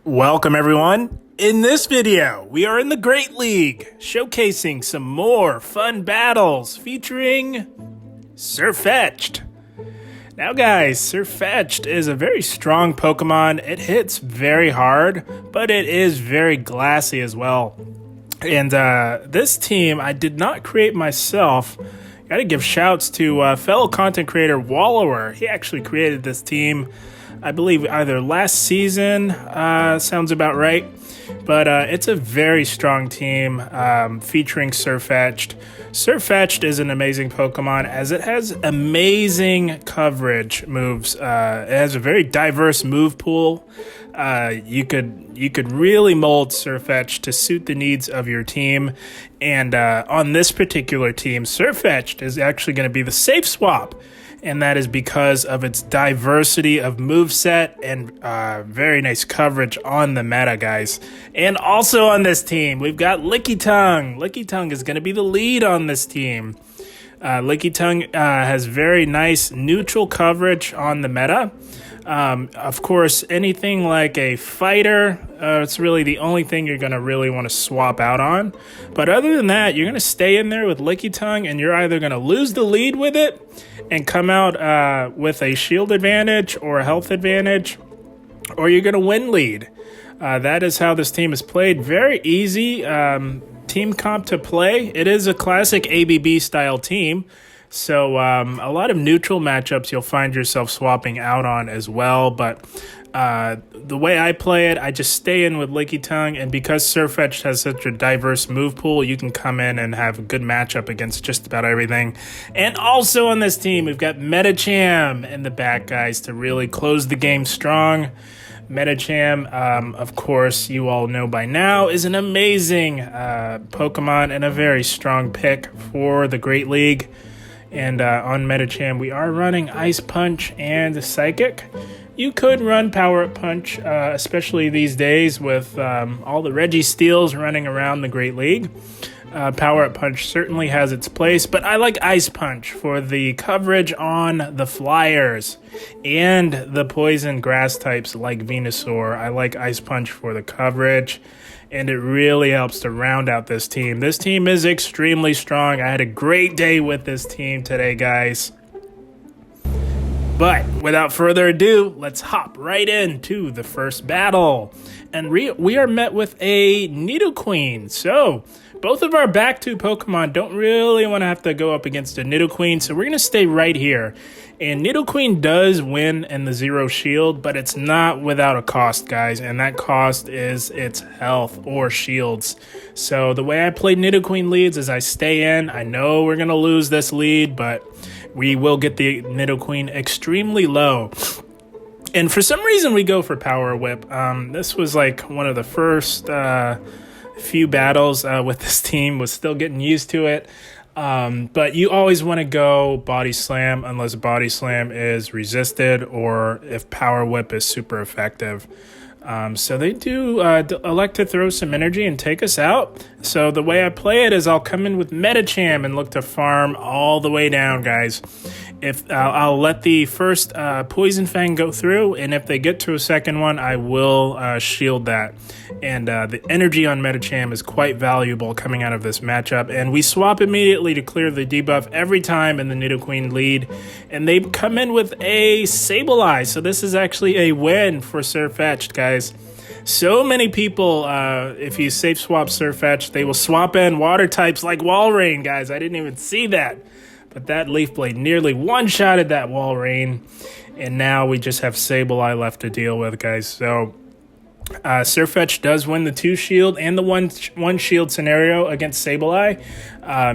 Welcome everyone. In this video, we are in the Great League, showcasing some more fun battles featuring Sirfetch'd. Now guys, Sirfetch'd is a very strong Pokemon. It hits very hard, but it is very glassy as well. And this team, I did not create myself. Gotta give shouts to fellow content creator Wallower. He actually created this team, I believe either last season, sounds about right. But it's a very strong team featuring Sirfetch'd. Sirfetch'd is an amazing Pokemon as it has amazing coverage moves. It has a very diverse move pool. You could really mold Sirfetch'd to suit the needs of your team. And on this particular team, Sirfetch'd is actually going to be the safe swap. And that is because of its diversity of moveset and very nice coverage on the meta, guys. And also on this team, we've got Lickitung. Lickitung is going to be the lead on this team. Lickitung has very nice neutral coverage on the meta. Of course, anything like a fighter, it's really the only thing you're going to really want to swap out on. But other than that, you're going to stay in there with Lickitung, and you're either going to lose the lead with it and come out with a shield advantage or a health advantage, or you're going to win lead. That is how this team is played. Very easy team comp to play. It is a classic ABB style team. So a lot of neutral matchups you'll find yourself swapping out on as well. But the way I play it, I just stay in with Lickitung. And because Sirfetch'd has such a diverse move pool, you can come in and have a good matchup against just about everything. And also on this team, we've got Medicham in the back, guys, to really close the game strong. Medicham, of course, you all know by now, is an amazing Pokemon and a very strong pick for the Great League. And on Medicham, we are running Ice Punch and Psychic. You could run Power Up Punch, especially these days with all the Registeels running around the Great League. Power Up Punch certainly has its place, but I like Ice Punch for the coverage on the Flyers and the poison grass types like Venusaur. I like Ice Punch for the coverage, and it really helps to round out this team. This team is extremely strong. I had a great day with this team today, guys. But without further ado, let's hop right into the first battle. And we are met with a Nidoqueen. So both of our back two Pokemon don't really want to have to go up against a Nidoqueen, so we're going to stay right here. And Nidoqueen does win in the Zero Shield, but it's not without a cost, guys, and that cost is its health or shields. So the way I play Nidoqueen leads is I stay in. I know we're going to lose this lead, but we will get the Nidoqueen extremely low. And for some reason, we go for Power Whip. This was like one of the first few battles with this team, was still getting used to it. But you always want to go Body Slam unless Body Slam is resisted or if Power Whip is super effective. So they do elect to throw some energy and take us out. So the way I play it is I'll come in with Medicham and look to farm all the way down, guys. If I'll let the first Poison Fang go through, and if they get to a second one, I will shield that. And the energy on Medicham is quite valuable coming out of this matchup. And we swap immediately to clear the debuff every time in the Nidoqueen lead. And they come in with a Sableye. So this is actually a win for Sirfetch'd, guys. So many people, if you safe swap Sirfetch'd, they will swap in water types like Walrein, guys. I didn't even see that. But that Leaf Blade nearly one-shotted that Walrein. And now we just have Sableye left to deal with, guys. So Sirfetch'd does win the 2-shield and the one shield scenario against Sableye.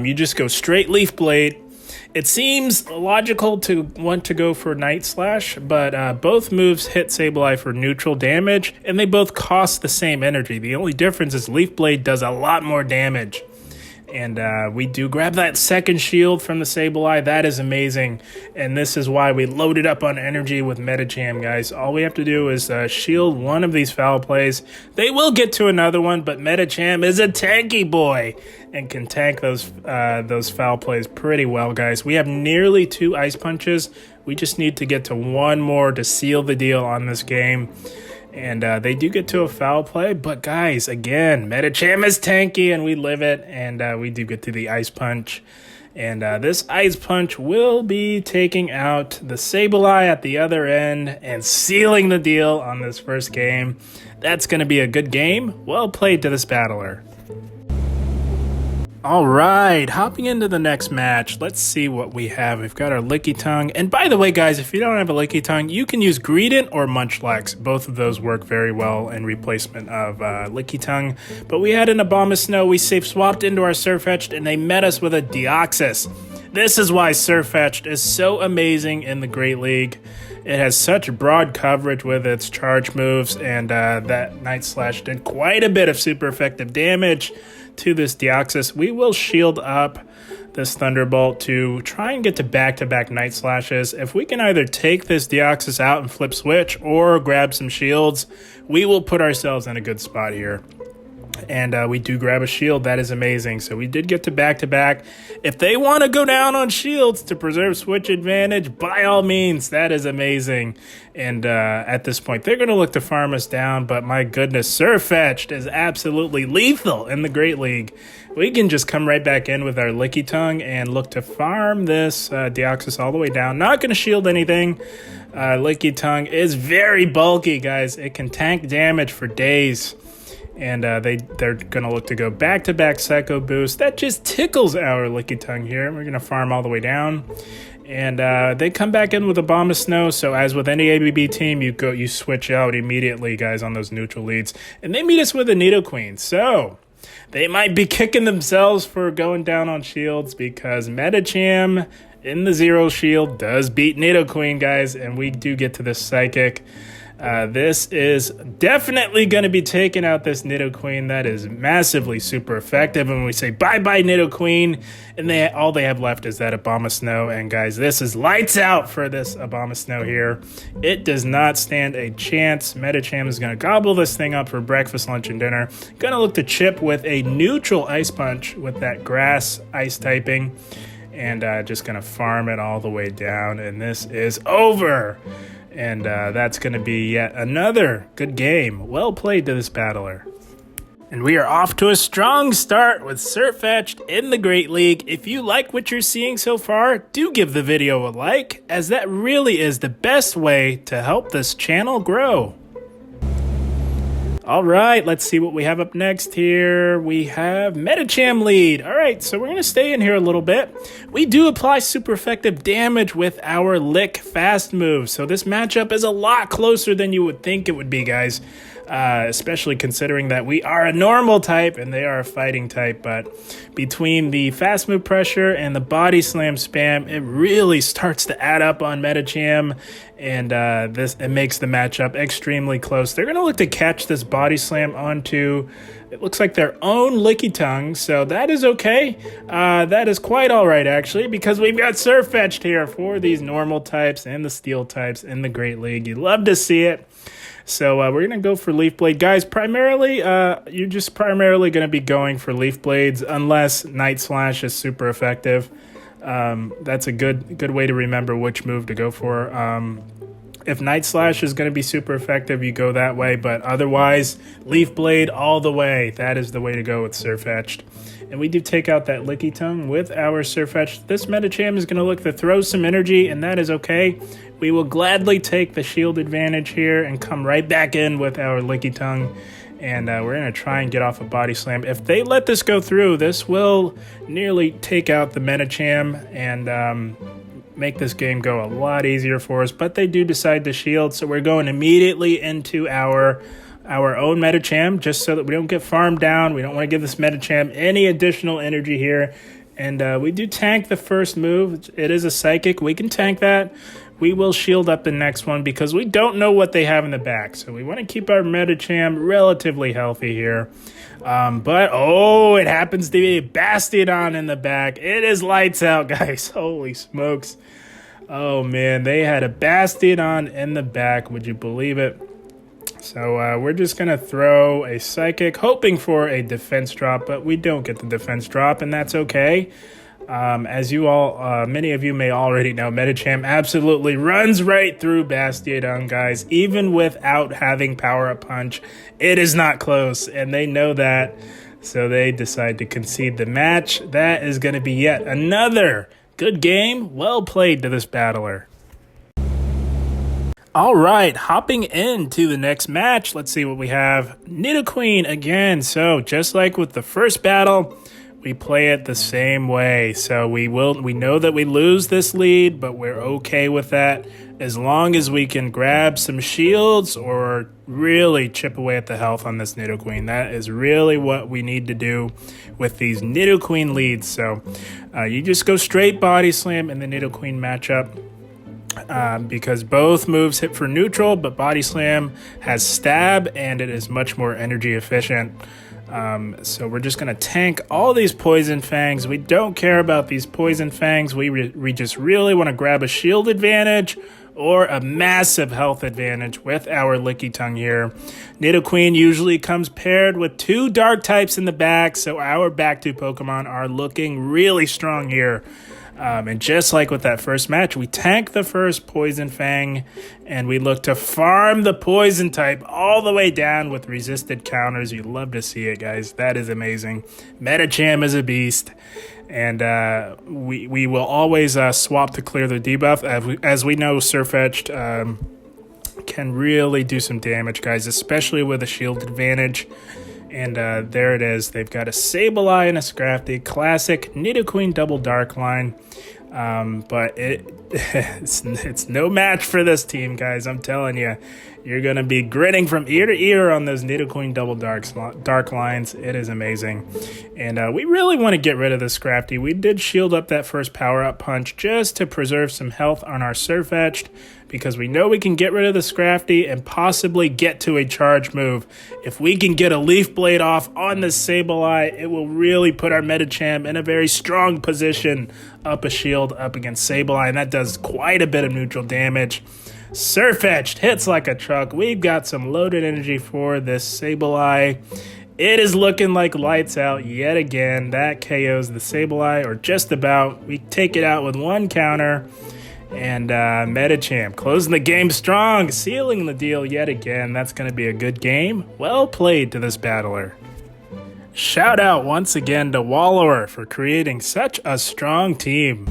You just go straight Leaf Blade. It seems logical to want to go for Night Slash, but both moves hit Sableye for neutral damage, and they both cost the same energy. The only difference is Leaf Blade does a lot more damage. And we do grab that second shield from the Sableye. That is amazing. And this is why we loaded up on energy with Medicham, guys. All we have to do is shield one of these foul plays. They will get to another one, but Medicham is a tanky boy and can tank those foul plays pretty well, guys. We have nearly 2 Ice Punches. We just need to get to one more to seal the deal on this game. And they do get to a foul play, but guys, again, Medicham is tanky and we live it, and we do get to the Ice Punch. And this Ice Punch will be taking out the Sableye at the other end and sealing the deal on this first game. That's going to be a good game. Well played to this battler. All right, hopping into the next match, let's see what we have. We've got our Lickitung. And by the way, guys, if you don't have a Lickitung, you can use Greedent or Munchlax. Both of those work very well in replacement of Lickitung. But we had an Abomasnow. We safe swapped into our Sirfetch'd, and they met us with a Deoxys. This is why Sirfetch'd is so amazing in the Great League. It has such broad coverage with its charge moves, and that Night Slash did quite a bit of super effective damage to this Deoxys. We will shield up this Thunderbolt to try and get to back-to-back Night Slashes. If we can either take this Deoxys out and flip switch or grab some shields, we will put ourselves in a good spot here. And we do grab a shield. That is amazing. So we did get to back-to-back. If they want to go down on shields to preserve switch advantage, by all means, that is amazing. And at this point, they're going to look to farm us down. But my goodness, Sirfetch'd is absolutely lethal in the Great League. We can just come right back in with our Lickitung and look to farm this Deoxys all the way down. Not going to shield anything. Lickitung is very bulky, guys. It can tank damage for days. And they're going to look to go back-to-back Psycho Boost. That just tickles our Lickitung here. We're going to farm all the way down. And they come back in with Abomasnow. So as with any ABB team, you switch out immediately, guys, on those neutral leads. And they meet us with a Nidoqueen. So they might be kicking themselves for going down on shields, because Medicham in the Zero Shield does beat Nidoqueen, guys. And we do get to this Psychic. This is definitely going to be taking out this Nidoqueen. That is massively super effective. And when we say bye-bye Nidoqueen, and all they have left is that Abomasnow. And guys, this is lights out for this Abomasnow here. It does not stand a chance. Medicham is going to gobble this thing up for breakfast, lunch, and dinner. Going to look to chip with a neutral Ice Punch with that grass ice typing. And just going to farm it all the way down. And this is over. And that's going to be yet another good game. Well played to this battler. And we are off to a strong start with Sirfetch'd in the Great League. If you like what you're seeing so far, do give the video a like, as that really is the best way to help this channel grow. All right, let's see what we have up next here. We have Medicham lead. All right, so we're going to stay in here a little bit. We do apply super effective damage with our Lick fast move. So this matchup is a lot closer than you would think it would be, guys. Especially considering that we are a normal type and they are a fighting type. But between the fast move pressure and the body slam spam, it really starts to add up on Medicham. And it makes the matchup extremely close. They're going to look to catch this body slam onto, it looks like, their own Lickitung. So that is okay. That is quite all right, actually, because we've got Sirfetch'd here for these normal types and the steel types in the Great League. You love to see it. So we're going to go for Leaf Blade. Guys, primarily, you're just primarily going to be going for Leaf Blades unless Night Slash is super effective. That's a good way to remember which move to go for. If Night Slash is going to be super effective, you go that way. But otherwise, Leaf Blade all the way. That is the way to go with Sirfetch'd. And we do take out that Lickitung with our Sirfetch'd. This Medicham is going to look to throw some energy, and that is okay. We will gladly take the shield advantage here and come right back in with our Lickitung. And we're going to try and get off a body slam. If they let this go through, this will nearly take out the Medicham and make this game go a lot easier for us. But they do decide to shield, so we're going immediately into our own Medicham, just so that we don't get farmed down. We don't want to give this Medicham any additional energy here. And we do tank the first move. It is a Psychic. We can tank that. We will shield up the next one because we don't know what they have in the back. So we want to keep our Medicham relatively healthy here. But, it happens to be a Bastiodon in the back. It is lights out, guys. Holy smokes. Oh, man. They had a Bastiodon in the back. Would you believe it? So we're just going to throw a Psychic, hoping for a defense drop, but we don't get the defense drop, and that's okay. As you all, many of you may already know, Medicham absolutely runs right through Wtih, guys. Even without having Power Up Punch, it is not close, and they know that, so they decide to concede the match. That is going to be yet another good game. Well played to this battler. All right, hopping into the next match, let's see what we have. Nidoqueen again. So just like with the first battle, we play it the same way. So we know that we lose this lead, but we're okay with that as long as we can grab some shields or really chip away at the health on this Nidoqueen. That is really what we need to do with these Nidoqueen leads. So you just go straight Body Slam in the Nidoqueen matchup. Because both moves hit for neutral, but Body Slam has stab and it is much more energy efficient. So we're just going to tank all these Poison Fangs. We don't care about these Poison Fangs. We just really want to grab a shield advantage or a massive health advantage with our Lickitung here. Nidoqueen usually comes paired with 2 dark types in the back, so our back 2 Pokemon are looking really strong here. And just like with that first match, we tank the first Poison Fang, and we look to farm the Poison type all the way down with resisted counters. You love to see it, guys. That is amazing. Medicham is a beast, and we will always swap to clear the debuff. As we know, Sirfetch'd can really do some damage, guys, especially with a shield advantage. And there it is. They've got a Sableye and a Scrafty. Classic Nidoqueen double dark line. But it's no match for this team, guys. I'm telling you. You're going to be grinning from ear to ear on those Nidoqueen double dark lines. It is amazing. And we really want to get rid of the Scrafty. We did shield up that first power-up punch just to preserve some health on our Sirfetch'd, because we know we can get rid of the Scrafty and possibly get to a charge move. If we can get a Leaf Blade off on the Sableye, it will really put our Medicham in a very strong position up a shield up against Sableye, and that does quite a bit of neutral damage. Sirfetch'd hits like a truck. We've got some loaded energy for this Sableye. It is looking like lights out yet again. That KOs the Sableye, or just about. We take it out with 1 counter. And Medicham closing the game strong, sealing the deal yet again. That's going to be a good game. Well played to this battler. Shout out once again to Wallower for creating such a strong team.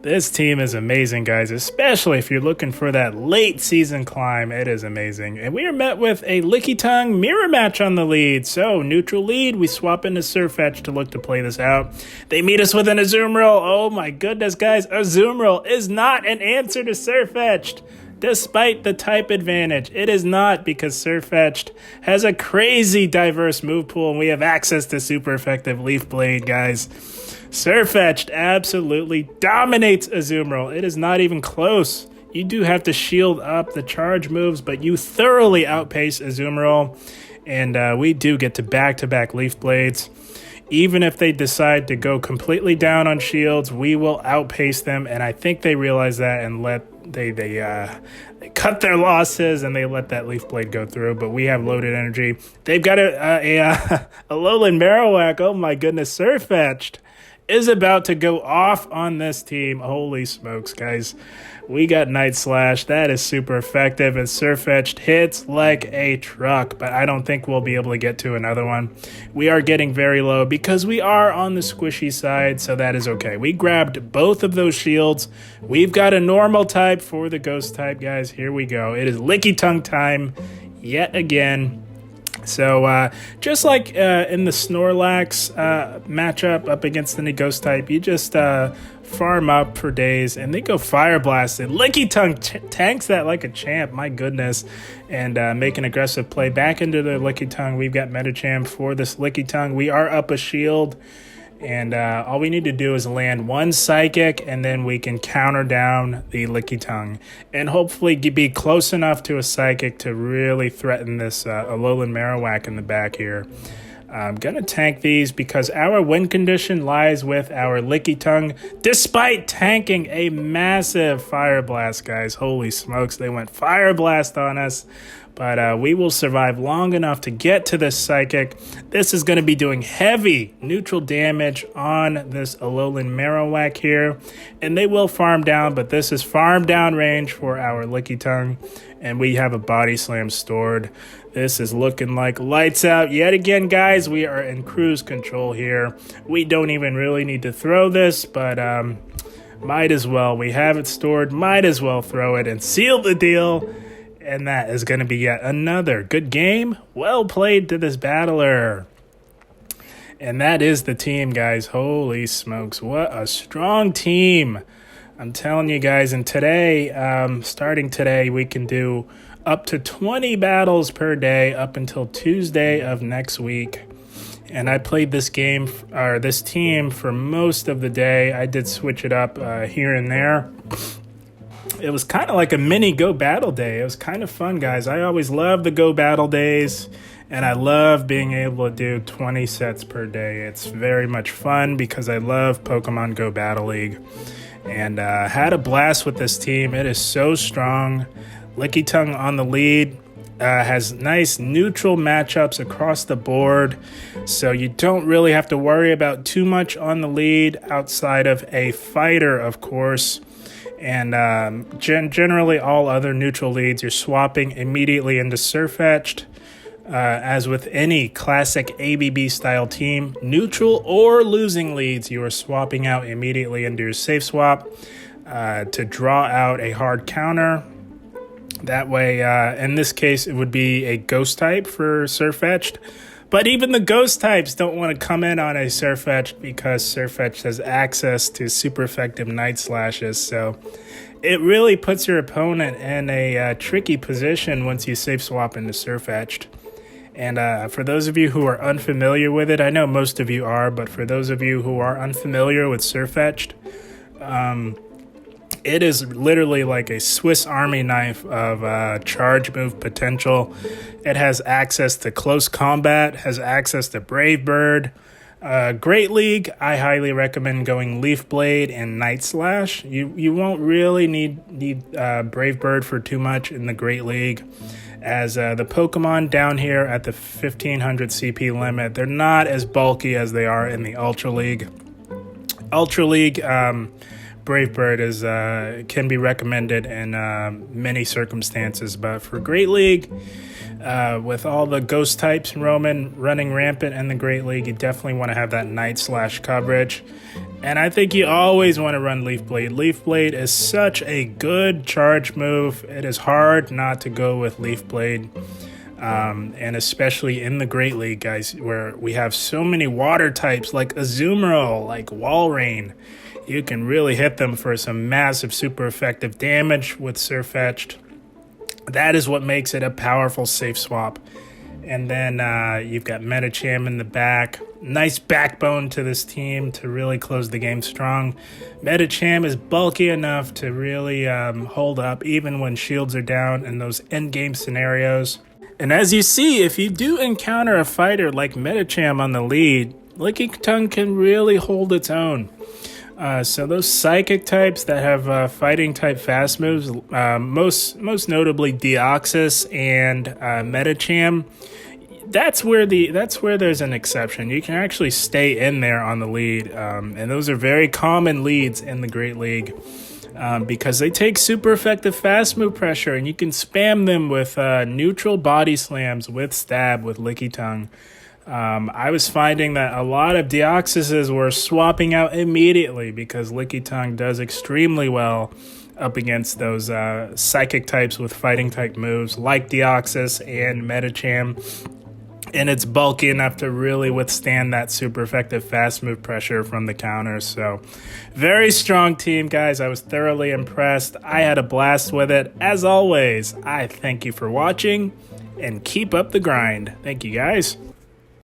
This team is amazing, guys, especially if you're looking for that late season climb. It is amazing. And we are met with a Lickitung mirror match on the lead. So, neutral lead, we swap into Sirfetch'd to look to play this out. They meet us with an Azumarill. Oh my goodness, guys. Azumarill is not an answer to Sirfetch'd. Despite the type advantage, it is not, because Sirfetch'd has a crazy diverse move pool and we have access to super effective Leaf Blade, guys. Sirfetch'd absolutely dominates Azumarill. It is not even close. You do have to shield up the charge moves, but you thoroughly outpace Azumarill. And we do get to back-to-back Leaf Blades. Even if they decide to go completely down on shields, we will outpace them. And I think they realize that and they cut their losses and they let that Leaf Blade go through. But we have loaded energy. They've got a Alolan Marowak. Oh my goodness, Sirfetch'd is about to go off on this team. Holy smokes, guys. We got Night Slash. That is super effective, and Sirfetch'd hits like a truck, but I don't think we'll be able to get to another one. We are getting very low because we are on the squishy side, so that is okay. We grabbed both of those shields. We've got a normal type for the ghost type, guys. Here we go. It is Lickitung time yet again. So just like in the Snorlax matchup up against the ghost type, you just farm up for days and they go Fire Blast. And Lickitung tanks that like a champ, my goodness, and make an aggressive play back into the Lickitung. We've got Medicham for this Lickitung. We are up a shield, and all we need to do is land 1 Psychic, and then we can counter down the Lickitung and hopefully be close enough to a Psychic to really threaten this Alolan Marowak in the back here. I'm going to tank these because our win condition lies with our Lickitung, despite tanking a massive Fire Blast, guys. Holy smokes, they went Fire Blast on us. But we will survive long enough to get to this Psychic. This is going to be doing heavy neutral damage on this Alolan Marowak here. And they will farm down, but this is farm down range for our Lickitung. And we have a Body Slam stored. This is looking like lights out yet again, guys. We are in cruise control here. We don't even really need to throw this, but might as well. We have it stored. Might as well throw it and seal the deal. And that is going to be yet another good game. Well played to this battler. And that is the team, guys. Holy smokes. What a strong team. I'm telling you guys, and today, starting today, we can do up to 20 battles per day up until Tuesday of next week. And I played this game, or this team, for most of the day. I did switch it up here and there. It was kind of like a mini Go Battle Day. It was kind of fun, guys. I always love the Go Battle Days, and I love being able to do 20 sets per day. It's very much fun because I love Pokemon Go Battle League. And had a blast with this team. It is so strong. Lickitung on the lead. Has nice neutral matchups across the board. So you don't really have to worry about too much on the lead outside of a fighter, of course. And generally all other neutral leads, you're swapping immediately into Sirfetch'd. As with any classic ABB style team, neutral or losing leads, you are swapping out immediately into your safe swap to draw out a hard counter. That way, in this case, it would be a ghost type for Sirfetch'd. But even the ghost types don't want to come in on a Sirfetch'd because Sirfetch'd has access to super effective Night Slashes. So it really puts your opponent in a tricky position once you safe swap into Sirfetch'd. And for those of you who are unfamiliar with it, I know most of you are, but for those of you who are unfamiliar with Sirfetch'd, it is literally like a Swiss Army knife of charge move potential. It has access to close combat, has access to Brave Bird. Great League, I highly recommend going Leaf Blade and Night Slash. You won't really need Brave Bird for too much in the Great League, as the Pokemon down here at the 1500 CP limit, they're not as bulky as they are in the Ultra League. Ultra League, Brave Bird is can be recommended in many circumstances, but for Great League, with all the ghost types running rampant in the Great League, you definitely want to have that Night Slash coverage. And I think you always want to run Leaf Blade. Leaf Blade is such a good charge move. It is hard not to go with Leaf Blade. And especially in the Great League, guys, where we have so many water types like Azumarill, like Walrein. You can really hit them for some massive super effective damage with Sirfetch'd. That is what makes it a powerful safe swap. And then you've got Medicham in the back. Nice backbone to this team to really close the game strong. Medicham is bulky enough to really hold up even when shields are down in those endgame scenarios. And as you see, if you do encounter a fighter like Medicham on the lead, Lickitung can really hold its own. So those psychic types that have fighting type fast moves, most notably Deoxys and Medicham, that's where there's an exception. You can actually stay in there on the lead, and those are very common leads in the Great League because they take super effective fast move pressure, and you can spam them with neutral body slams with stab with Lickitung. I was finding that a lot of Deoxyses were swapping out immediately because Lickitung does extremely well up against those psychic types with fighting type moves like Deoxys and Medicham. And it's bulky enough to really withstand that super effective fast move pressure from the counters. So very strong team, guys. I was thoroughly impressed. I had a blast with it. As always, I thank you for watching and keep up the grind. Thank you, guys.